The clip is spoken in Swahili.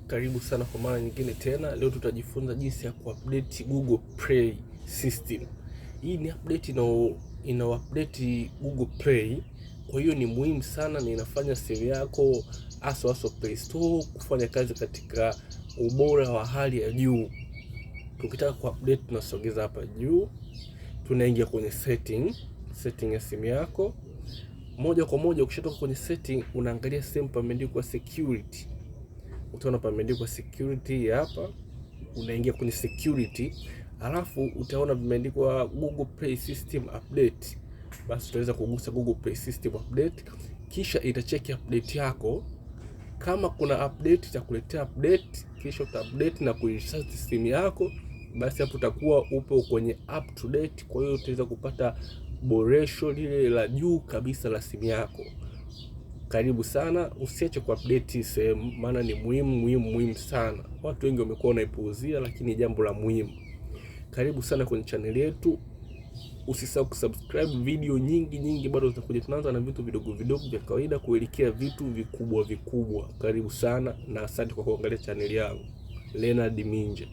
Karibu sana kwa mara nyingine tena. Leo tutajifunza jinsi ya kuupdate Google Play System. Hii ni update ina update Google Play. Kwa hiyo ni muhimu sana na inafanya simu yako hasa Play Store kufanya kazi katika ubora wa hali ya juu. Tukitaka kuupdate tunasogeza hapa juu. Tunaingia kwenye setting ya simu yako. Moja kwa moja ukishatoka kwenye setting unaangalia sehemu pameandikwa security. Utaona pameandikwa security hapa, unaingia kwenye security, alafu utaona vimeandikwa Google Play System Update. Basi utaweza kugusa Google Play System Update, kisha itacheki update yako. Kama kuna update itakuletea update, kisha uta-update na kureset simu yako. Basi hapo utakuwa upo kwenye up to date. Kwa hiyo utaweza kupata boresho lile la juu kabisa la simu yako. Karibu sana, usiache kuupdate sehemu, maana ni muhimu sana. Watu wengi wamekuwa wanaipuuzia, lakini jambo la muhimu. Karibu sana kwenye channel yetu. Usisahau kusubscribe, video nyingi bado zitakuja. Tunaanza na vitu vidogo vya kawaida kuelekea vitu vikubwa. Karibu sana na asante kwa kuangalia channel yangu. Leonard Minja.